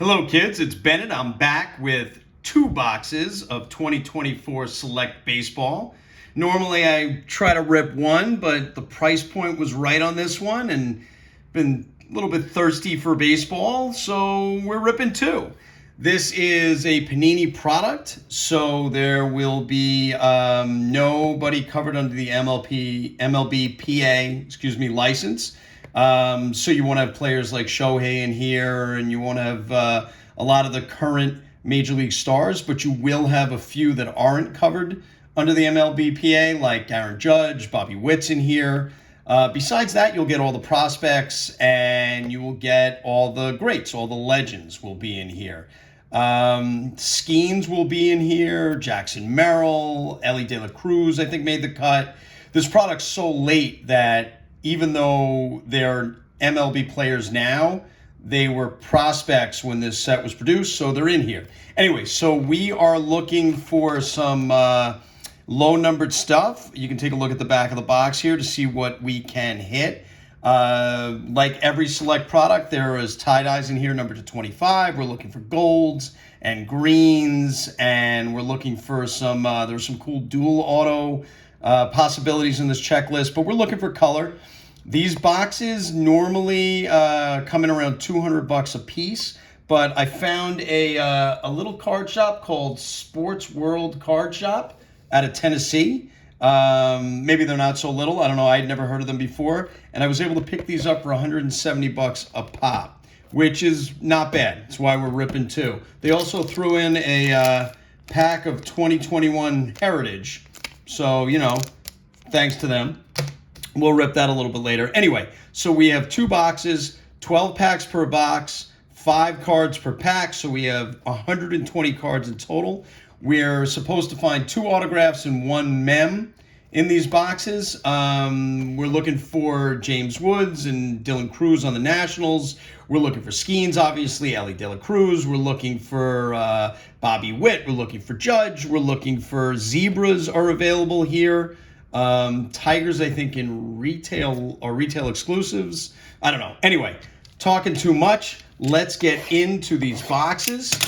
Hello kids, it's Bennett. I'm back with 2 boxes of 2024 Select Baseball. Normally I try to rip one, but the price point was right on this one and been a little bit thirsty for baseball, so we're ripping 2. This is a Panini product, so there will be nobody covered under the MLB PA license. So you want to have players like Shohei in here, and you want to have a lot of the current Major League stars, but you will have a few that aren't covered under the MLB PA, like Aaron Judge, Bobby Witt's in here. Besides that, you'll get all the prospects, and you will get all the greats, all the legends will be in here. Skeens will be in here. Jackson Merrill, Ellie De La Cruz, I think, made the cut. This product's so late that even though they're MLB players now, they were prospects when this set was produced, so they're in here. Anyway, so we are looking for some low-numbered stuff. You can take a look at the back of the box here to see what we can hit. Like every Select product, there is tie-dyes in here, numbered to 25. We're looking for golds and greens, and we're looking for some, there's some cool dual auto possibilities in this checklist, but we're looking for color. These boxes normally come in around $200 a piece, but I found a little card shop called Sports World Card Shop out of Tennessee. Maybe they're not so little. I don't know. I'd never heard of them before, and I was able to pick these up for $170 a pop, which is not bad. That's why we're ripping 2. They also threw in a pack of 2021 Heritage. So, you know, thanks to them. We'll rip that a little bit later. Anyway, so we have 2 boxes, 12 packs per box, 5 cards per pack. So we have 120 cards in total. We're supposed to find 2 autographs and 1 mem in these boxes. We're looking for James Woods and Dylan Cruz on the Nationals. We're looking for Skeens, obviously, Ellie De La Cruz. We're looking for Bobby Witt. We're looking for Judge. We're looking for Zebras are available here. Tigers, I think, in retail or retail exclusives. I don't know. Anyway, talking too much. Let's get into these boxes.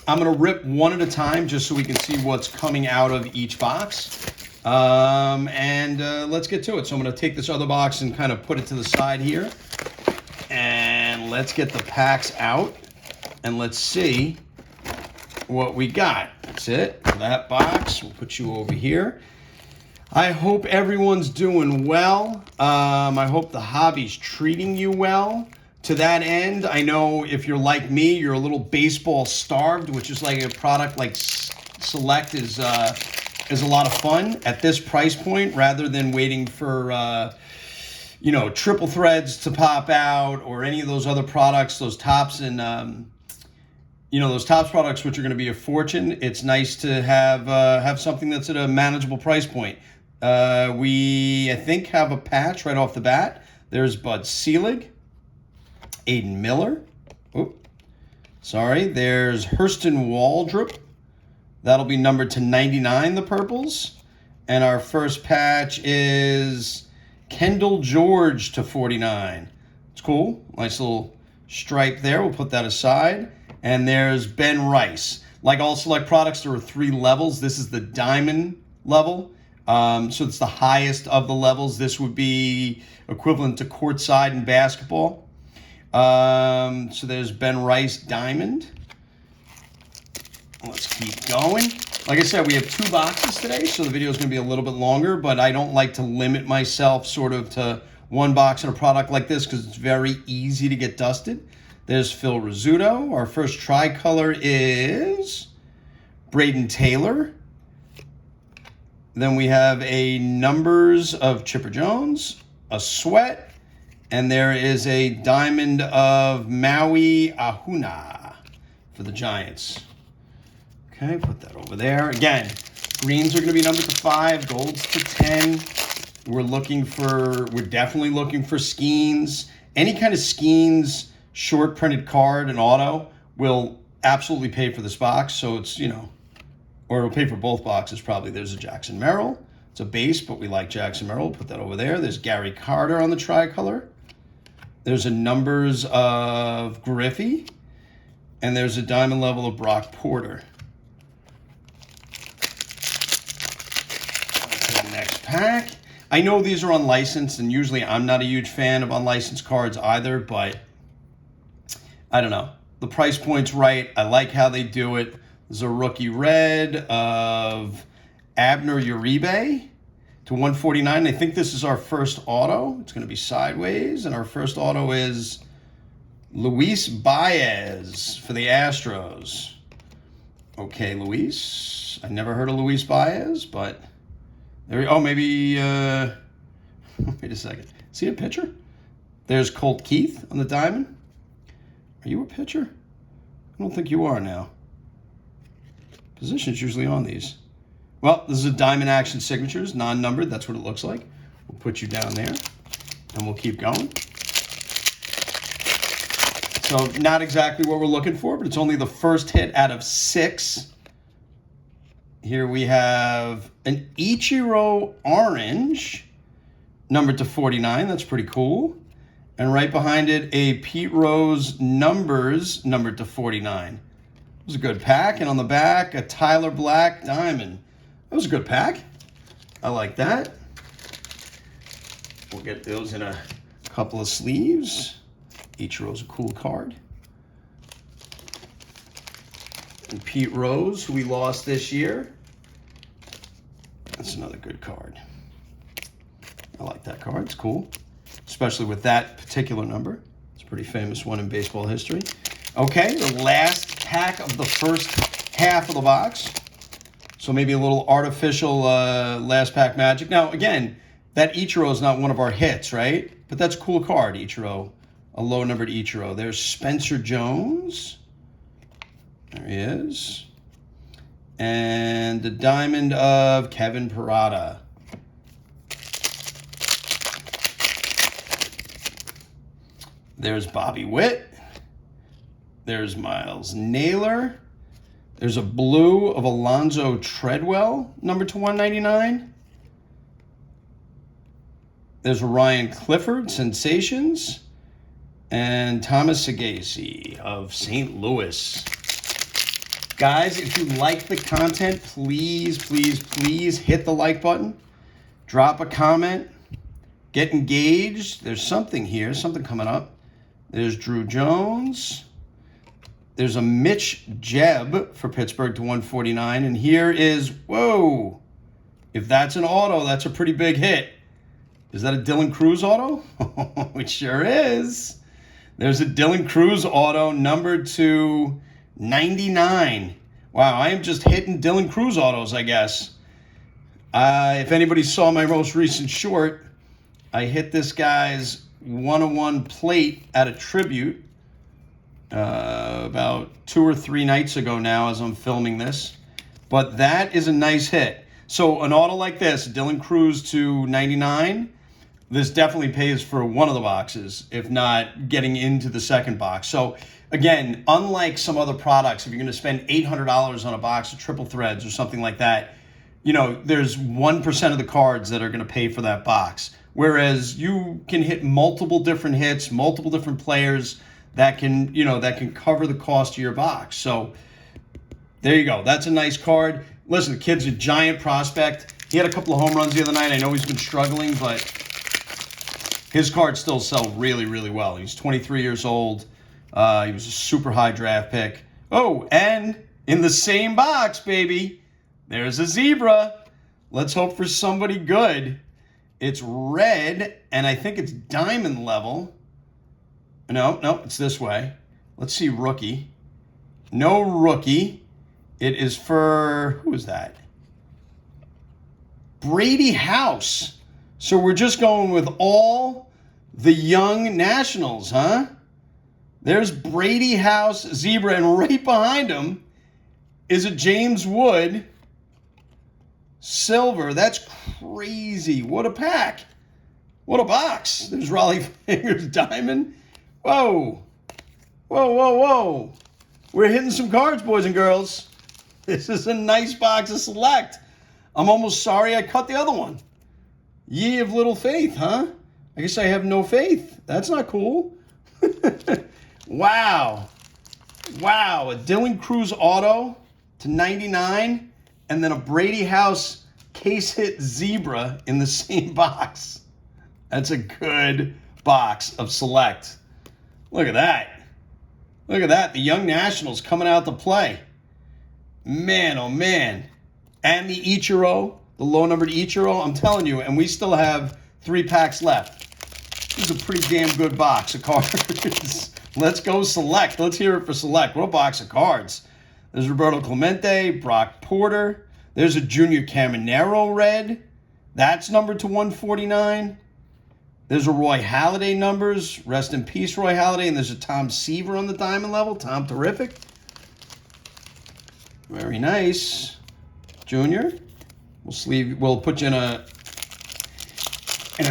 I'm going to rip one at a time just so we can see what's coming out of each box. Let's get to it. So I'm going to take this other box and kind of put it to the side here. And let's get the packs out. And let's see what we got. That's it. That box. We'll put you over here. I hope everyone's doing well. I hope the hobby's treating you well. To that end, I know if you're like me, you're a little baseball starved, which is like a product like Select is a lot of fun at this price point, rather than waiting for triple threads to pop out or any of those other products, those tops and those tops products, which are going to be a fortune. It's nice to have something that's at a manageable price point. We, I think, have a patch right off the bat. There's Bud Selig, Aiden Miller. There's Hurston Waldrop. That'll be numbered to 99, the purples. And our first patch is Kendall George to 49. It's cool. Nice little stripe there. We'll put that aside. And there's Ben Rice. Like all Select products, there are 3 levels. This is the diamond level. So it's the highest of the levels. This would be equivalent to courtside in basketball. So there's Ben Rice Diamond. Let's keep going. Like I said, we have 2 boxes today, so the video is going to be a little bit longer, but I don't like to limit myself sort of to 1 box in a product like this because it's very easy to get dusted. There's Phil Rizzuto. Our first tricolor is Braden Taylor. Then we have a numbers of Chipper Jones, a sweat, and there is a diamond of Maui Ahuna for the Giants. Okay, put that over there. Again, greens are going to be numbered to 5, golds to 10. We're definitely looking for Skeens. Any kind of Skeens short printed card and auto will absolutely pay for this box. So it's, or it'll pay for both boxes probably. There's a Jackson Merrill. It's a base, but we like Jackson Merrill. Put that over there. There's Gary Carter on the tricolor. There's a numbers of Griffey. And there's a diamond level of Brock Porter. Okay, next pack. I know these are unlicensed, and usually I'm not a huge fan of unlicensed cards either, but I don't know. The price point's right. I like how they do it. There's a rookie red of Abner Uribe to 149. I think this is our first auto. It's going to be sideways, and our first auto is Luis Baez for the Astros. Okay, Luis. I never heard of Luis Baez, but there. Oh, maybe. Wait a second. See a pitcher? There's Colt Keith on the diamond. Are you a pitcher? I don't think you are now. Position's usually on these. Well, this is a diamond action signatures, non-numbered. That's what it looks like. We'll put you down there, and we'll keep going. So not exactly what we're looking for, but it's only the first hit out of 6. Here we have an Ichiro orange, numbered to 49. That's pretty cool. And right behind it, a Pete Rose numbers, numbered to 49. It was a good pack. And on the back, a Tyler Black diamond. That was a good pack. I like that. We'll get those in a couple of sleeves. Ichiro's a cool card. And Pete Rose, who we lost this year. That's another good card. I like that card. It's cool. Especially with that particular number. It's a pretty famous one in baseball history. Okay, the last pack of the first half of the box. So maybe a little artificial last pack magic. Now, again, that Ichiro is not one of our hits, right? But that's a cool card, Ichiro. A low-numbered Ichiro. There's Spencer Jones. There he is. And the diamond of Kevin Parada. There's Bobby Witt. There's Miles Naylor. There's a blue of Alonzo Treadwell, number to 199. There's Ryan Clifford, Sensations. And Thomas Sagasi of St. Louis. Guys, if you like the content, please, please, please hit the like button. Drop a comment. Get engaged. There's something here, something coming up. There's Drew Jones. There's a Mitch Jebb for Pittsburgh to 149. And here is, whoa, if that's an auto, that's a pretty big hit. Is that a Dylan Cruz auto? It sure is. There's a Dylan Cruz auto numbered to 99. Wow, I am just hitting Dylan Cruz autos, I guess. If anybody saw my most recent short, I hit this guy's 101 plate at a tribute about 2 or 3 nights ago now as I'm filming this. But that is a nice hit. So an auto like this, Dylan Cruz to 99, this definitely pays for one of the boxes, if not getting into the second box. So again, unlike some other products, if you're going to spend $800 on a box of triple threads or something like that, you know, there's 1% of the cards that are going to pay for that box. Whereas you can hit multiple different hits, multiple different players that can, you know, that can cover the cost of your box. So there you go. That's a nice card. Listen, the kid's a giant prospect. He had a couple of home runs the other night. I know he's been struggling, but his cards still sell really, really well. He's 23 years old. He was a super high draft pick. Oh, and in the same box, baby, there's a zebra. Let's hope for somebody good. It's red, and I think it's diamond level. No, it's this way. Let's see rookie. No rookie. It is for, who is that? Brady House. So we're just going with all the young Nationals, huh? There's Brady House, zebra, and right behind him is a James Wood silver. That's crazy. What a pack. What a box. There's Raleigh Fingers diamond. Whoa. Whoa, whoa, whoa. We're hitting some cards, boys and girls. This is a nice box of select. I'm almost sorry I cut the other one. Ye of little faith, huh? I guess I have no faith. That's not cool. Wow. Wow, a Dylan Cruz auto to 99, and then a Brady House case hit zebra in the same box. That's a good box of Select. Look at that. Look at that. The Young Nationals coming out to play. Man, oh man. And the Ichiro, the low-numbered Ichiro. I'm telling you, and we still have 3 packs left. This is a pretty damn good box of cards. Let's go Select. Let's hear it for Select. What a box of cards. There's Roberto Clemente, Brock Porter. There's a Junior Caminero red. That's numbered to 149. There's a Roy Halladay numbers. Rest in peace, Roy Halladay. And there's a Tom Seaver on the diamond level. Tom, terrific. Very nice. Junior. We'll put you in a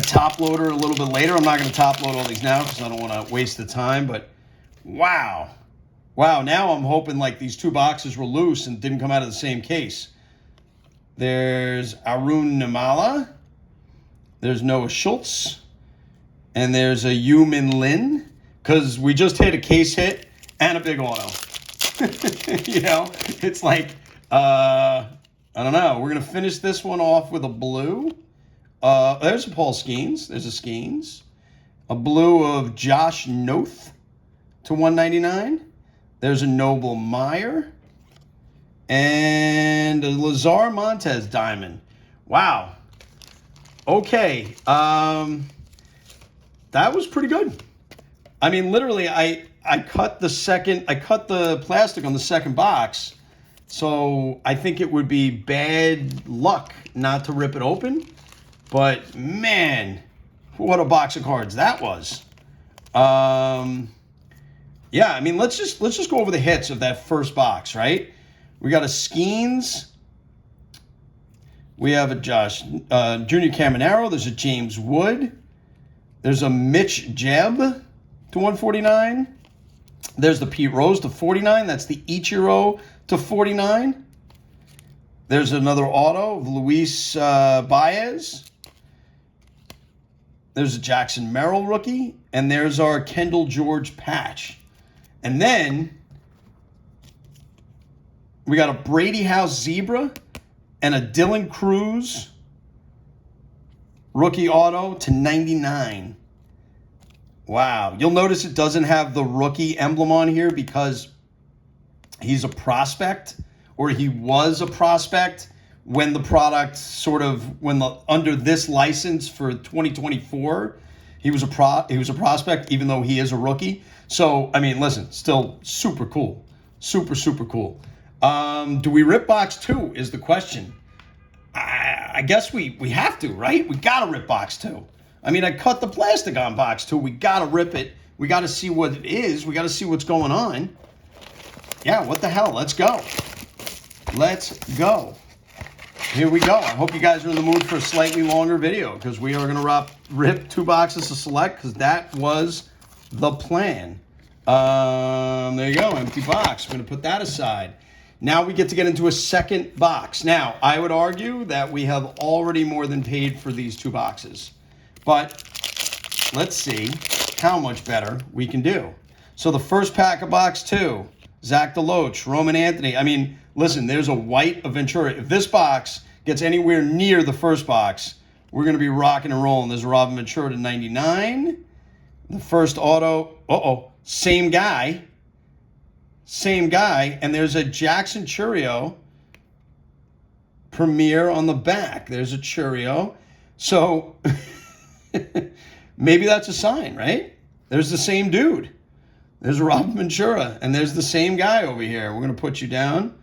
top loader a little bit later. I'm not going to top load all these now because I don't want to waste the time. But wow. Wow, now I'm hoping like these 2 boxes were loose and didn't come out of the same case. There's Arun Nimala. There's Noah Schultz. And there's a Yumin Lin, because we just hit a case hit and a big auto. You know, it's like, I don't know. We're going to finish this one off with a blue. There's a Paul Skeens. There's a Skeens. A blue of Josh Noth to 199. There's a Noble Meyer. And a Lazar Montez diamond. Wow. Okay. That was pretty good. I mean, literally, I cut the plastic on the second box, so I think it would be bad luck not to rip it open. But man, what a box of cards that was. Yeah, I mean, let's just go over the hits of that first box, right? We got a Skeens. We have a Junior Caminero. There's a James Wood. There's a Mitch Jeb to 149. There's the Pete Rose to 49. That's the Ichiro to 49. There's another auto of Luis Baez. There's a Jackson Merrill rookie. And there's our Kendall George patch. And then we got a Brady House Zebra and a Dylan Cruz rookie auto to 99. Wow. You'll notice it doesn't have the rookie emblem on here because he's a prospect, or he was a prospect when the product under this license for 2024, he was a prospect, even though he is a rookie. So, I mean, listen, still super cool. Super, super cool. Do we rip box 2 is the question. I guess we have to, right? We got to rip box 2. I mean, I cut the plastic on box 2. We got to rip it. We got to see what it is. We got to see what's going on. Yeah, what the hell? Let's go. Let's go. Here we go. I hope you guys are in the mood for a slightly longer video because we are going to rip 2 boxes of Select because that was the plan. There you go. Empty box. We're going to put that aside. Now we get to get into a second box. Now, I would argue that we have already more than paid for these 2 boxes. But let's see how much better we can do. So the first pack of box 2, Zach DeLoach, Roman Anthony. I mean, listen, there's a white of Ventura. If this box gets anywhere near the first box, we're going to be rocking and rolling. There's a Robin Ventura to 99. The first auto, same guy. Same guy, and there's a Jackson Churio Premier on the back. There's a Churio. So maybe that's a sign, right? There's the same dude. There's a Robin Ventura, and there's the same guy over here. We're going to put you down.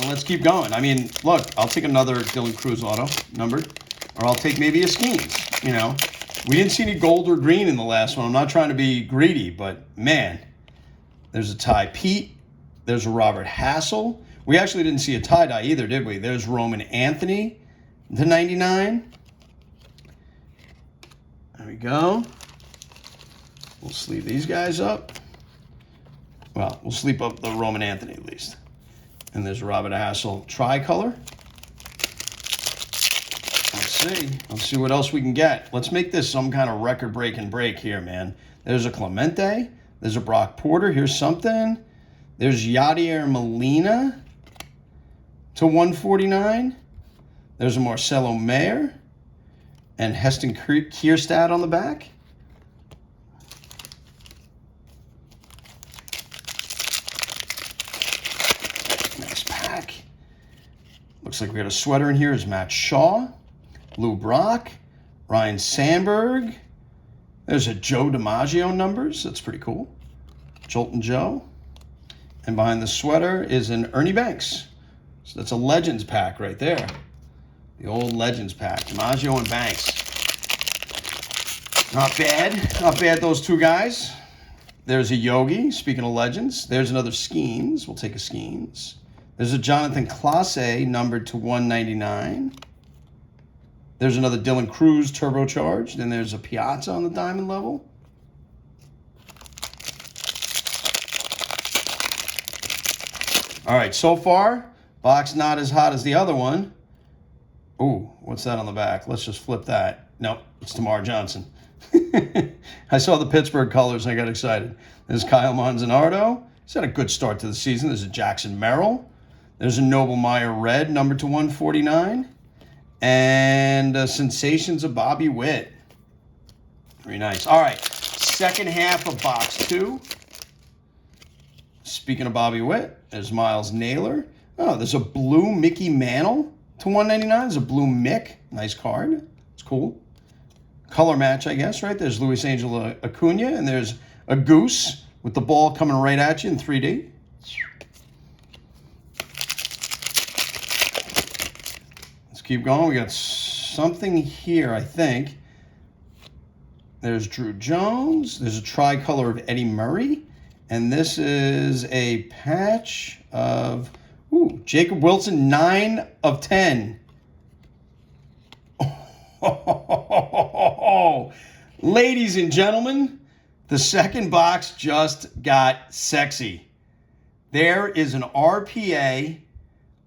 Now let's keep going. I mean, look, I'll take another Dylan Cruz auto numbered, or I'll take maybe a Skeens, you know. We didn't see any gold or green in the last one. I'm not trying to be greedy, but man. There's a Ty Pete. There's a Robert Hassel. We actually didn't see a tie-dye either, did we? There's Roman Anthony to 99. There we go. We'll sleeve these guys up. Well, we'll sleeve up the Roman Anthony at least. And there's Robert Hassel tricolor. Let's see what else we can get. Let's make this some kind of record-breaking break here, man. There's a Clemente. There's a Brock Porter. Here's something. There's Yadier Molina to 149. There's a Marcelo Mayer and Heston Kierstad on the back. Next pack. Looks like we got a sweater in here. Is Matt Shaw, Lou Brock, Ryan Sandberg. There's a Joe DiMaggio numbers. That's pretty cool. Jolton Joe. And behind the sweater is an Ernie Banks. So that's a Legends pack right there. The old Legends pack. DiMaggio and Banks. Not bad. Not bad, those two guys. There's a Yogi, speaking of Legends. There's another Skeens. We'll take a Skeens. There's a Jonathan Clase, numbered to 199. There's another Dylan Cruz turbocharged. Then there's a Piazza on the diamond level. All right, so far, box not as hot as the other one. Ooh, what's that on the back? Let's just flip that. Nope, it's Tamar Johnson. I saw the Pittsburgh colors and I got excited. There's Kyle Manzanardo. He's had a good start to the season. There's a Jackson Merrill. There's a Noble Meyer red, numbered to 149. And sensations of Bobby Witt. Very nice. All right, second half of box 2. Speaking of Bobby Witt, there's Miles Naylor. Oh, there's a blue Mickey Mantle to 199. There's a blue Mick. Nice card. It's cool. Color match, I guess, right? There's Luis Angel Acuna, and there's a Goose with the ball coming right at you in 3D. Let's keep going. We got something here, I think. There's Drew Jones. There's a tricolor of Eddie Murray. And this is a patch of Jacob Wilson, 9 of 10. Ladies and gentlemen, the second box just got sexy. There is an RPA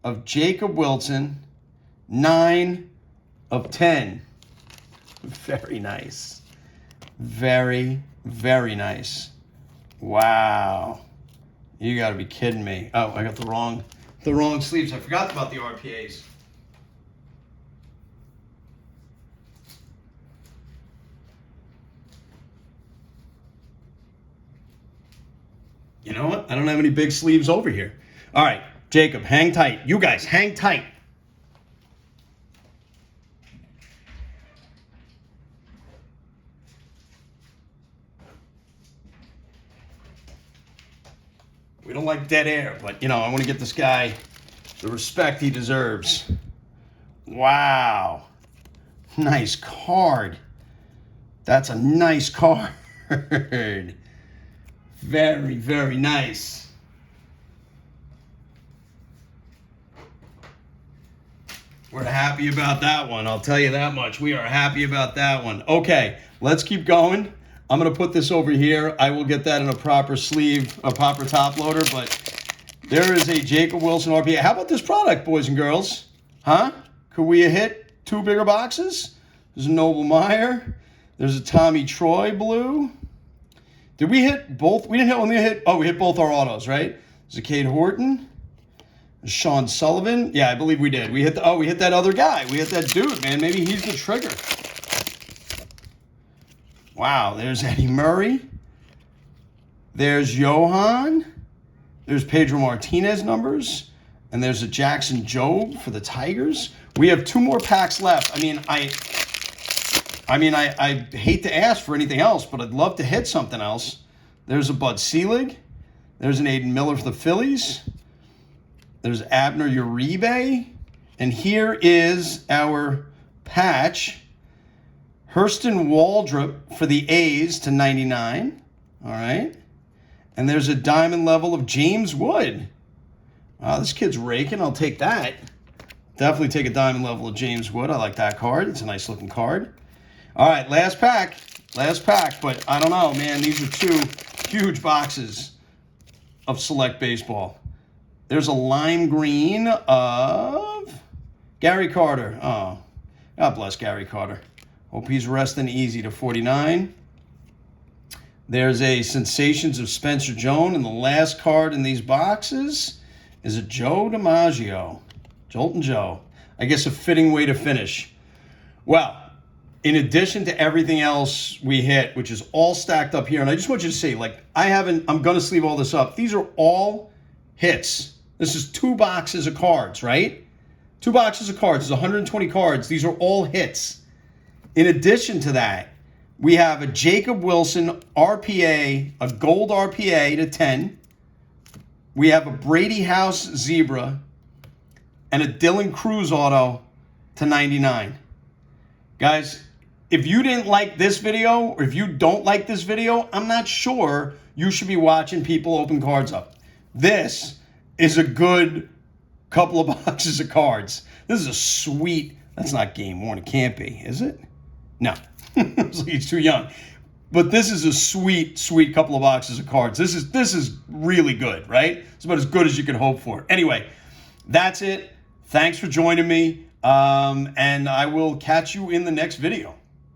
of Jacob Wilson, 9 of 10. Very nice. Very, very nice. Wow. You got to be kidding me. Oh, I got the wrong sleeves. I forgot about the RPAs. You know what? I don't have any big sleeves over here. All right, Jacob, hang tight. You guys, hang tight. We don't like dead air, but, I want to get this guy the respect he deserves. Wow. Nice card. That's a nice card. Very, very nice. We're happy about that one. I'll tell you that much. We are happy about that one. Okay, let's keep going. I'm going to put this over here. I will get that in a proper sleeve, a proper top loader, but there is a Jacob Wilson RPA. How about this product, boys and girls? Huh? Could we hit 2 bigger boxes? There's a Noble Meyer. There's a Tommy Troy blue. Did we hit both? We didn't hit, we hit both our autos, right? There's a Cade Horton. There's Sean Sullivan. Yeah, I believe we did. We hit that other guy. We hit that dude, man. Maybe he's the trigger. Wow, there's Eddie Murray. There's Johan. There's Pedro Martinez numbers. And there's a Jackson Jobe for the Tigers. We have 2 more packs left. I hate to ask for anything else, but I'd love to hit something else. There's a Bud Selig. There's an Aiden Miller for the Phillies. There's Abner Uribe. And here is our patch. Hurston Waldrop for the A's to 99. All right. And there's a diamond level of James Wood. Wow, this kid's raking. I'll take that. Definitely take a diamond level of James Wood. I like that card. It's a nice looking card. All right, last pack. But I don't know, man. These are 2 huge boxes of Select Baseball. There's a lime green of Gary Carter. Oh, God bless Gary Carter. Hope he's resting easy to 49. There's a Sensations of Spencer Jones, and the last card in these boxes is a Joe DiMaggio. Joltin' Joe. I guess a fitting way to finish. Well, in addition to everything else we hit, which is all stacked up here, and I just want you to see, like, I'm going to sleeve all this up. These are all hits. This is 2 boxes of cards, right? 2 boxes of cards. There's 120 cards. These are all hits. In addition to that, we have a Jacob Wilson RPA, a gold RPA to 10. We have a Brady House Zebra and a Dylan Cruz auto to 99. Guys, if you didn't like this video, or if you don't like this video, I'm not sure you should be watching people open cards up. This is a good couple of boxes of cards. This is a sweet, that's not game 1, it can't be, is it? No, he's too young. But this is a sweet, sweet couple of boxes of cards. This is really good, right? It's about as good as you could hope for. Anyway, that's it. Thanks for joining me, and I will catch you in the next video.